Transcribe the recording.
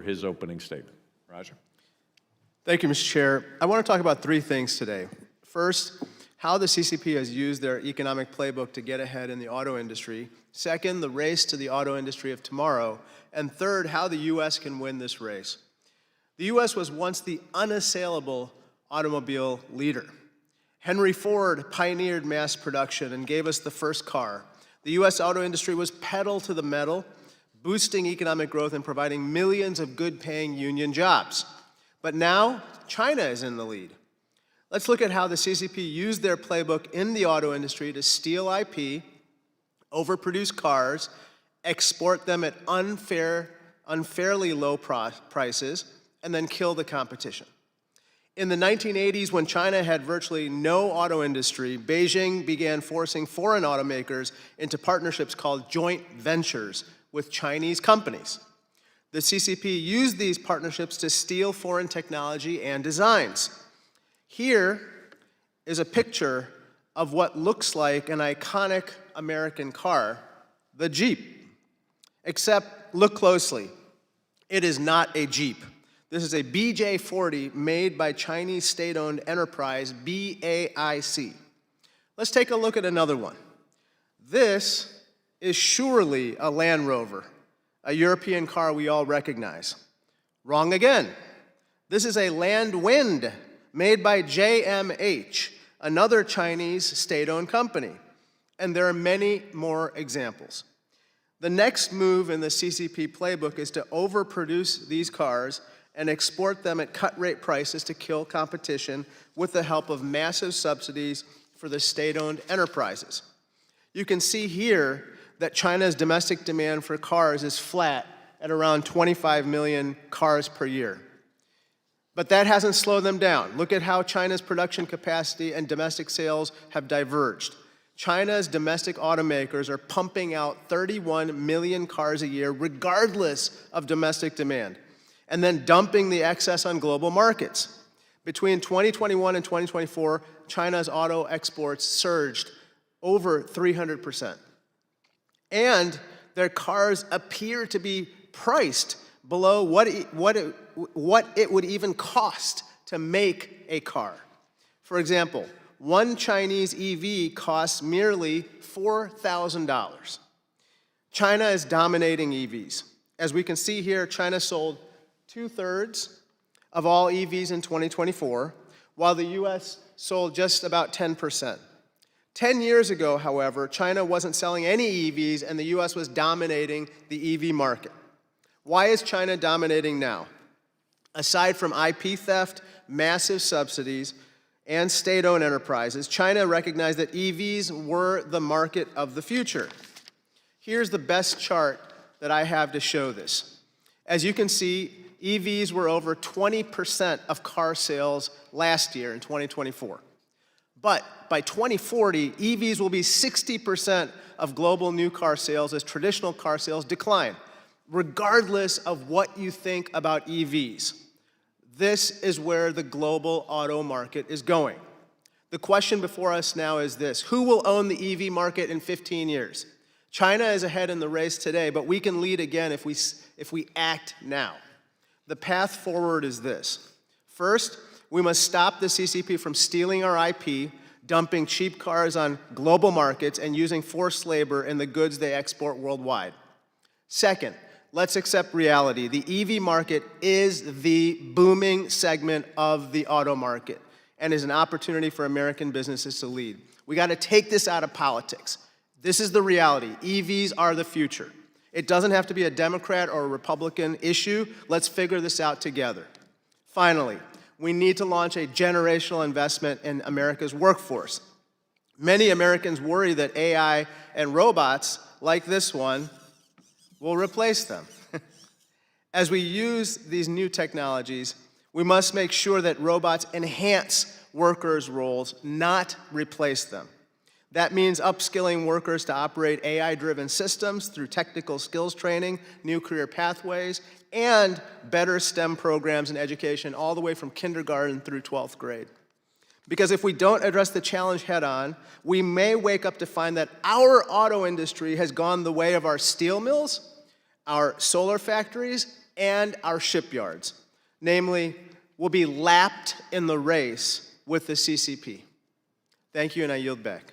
his opening statement. Roger. Thank you, Mr. Chair. I want to talk about three things today. First, how the CCP has used their economic playbook to get ahead in the auto industry. Second, the race to the auto industry of tomorrow. And third, how the U.S. can win this race. The U.S. was once the unassailable automobile leader. Henry Ford pioneered mass production and gave us the first car. The U.S. auto industry was pedal to the metal, boosting economic growth and providing millions of good-paying union jobs. But now, China is in the lead. Let's look at how the CCP used their playbook in the auto industry to steal IP, overproduce cars, export them at unfairly low prices, and then kill the competition. In the 1980s, when China had virtually no auto industry, Beijing began forcing foreign automakers into partnerships called joint ventures with Chinese companies. The CCP used these partnerships to steal foreign technology and designs. Here is a picture of what looks like an iconic American car, the Jeep. Except, look closely, it is not a Jeep. This is a BJ40 made by Chinese state-owned enterprise BAIC. Let's take a look at another one. This is surely a Land Rover, a European car we all recognize. Wrong again. This is a Landwind made by JMH, another Chinese state-owned company. And there are many more examples. The next move in the CCP playbook is to overproduce these cars and export them at cut-rate prices to kill competition with the help of massive subsidies for the state-owned enterprises. You can see here that China's domestic demand for cars is flat at around 25 million cars per year. But that hasn't slowed them down. Look at how China's production capacity and domestic sales have diverged. China's domestic automakers are pumping out 31 million cars a year regardless of domestic demand, and then dumping the excess on global markets. Between 2021 and 2024, China's auto exports surged over 300%. And their cars appear to be priced below what it would even cost to make a car. For example, one Chinese EV costs merely $4,000. China is dominating EVs. As we can see here, China sold 2/3 of all EVs in 2024, while the US sold just about 10%. 10 years ago, however, China wasn't selling any EVs and the US was dominating the EV market. Why is China dominating now? Aside from IP theft, massive subsidies, and state-owned enterprises, China recognized that EVs were the market of the future. Here's the best chart that I have to show this. As you can see, EVs were over 20% of car sales last year in 2024. But by 2040, EVs will be 60% of global new car sales as traditional car sales decline, regardless of what you think about EVs. This is where the global auto market is going. The question before us now is this: who will own the EV market in 15 years? China is ahead in the race today, but we can lead again if we act now. The path forward is this. First, we must stop the CCP from stealing our IP, dumping cheap cars on global markets, and using forced labor in the goods they export worldwide. Second, let's accept reality. The EV market is the booming segment of the auto market and is an opportunity for American businesses to lead. We got to take this out of politics. This is the reality. EVs are the future. It doesn't have to be a Democrat or a Republican issue. Let's figure this out together. Finally, we need to launch a generational investment in America's workforce. Many Americans worry that AI and robots, like this one, will replace them. As we use these new technologies, we must make sure that robots enhance workers' roles, not replace them. That means upskilling workers to operate AI-driven systems through technical skills training, new career pathways, and better STEM programs in education all the way from kindergarten through 12th grade. Because if we don't address the challenge head-on, we may wake up to find that our auto industry has gone the way of our steel mills, our solar factories, and our shipyards. Namely, we'll be lapped in the race with the CCP. Thank you, and I yield back.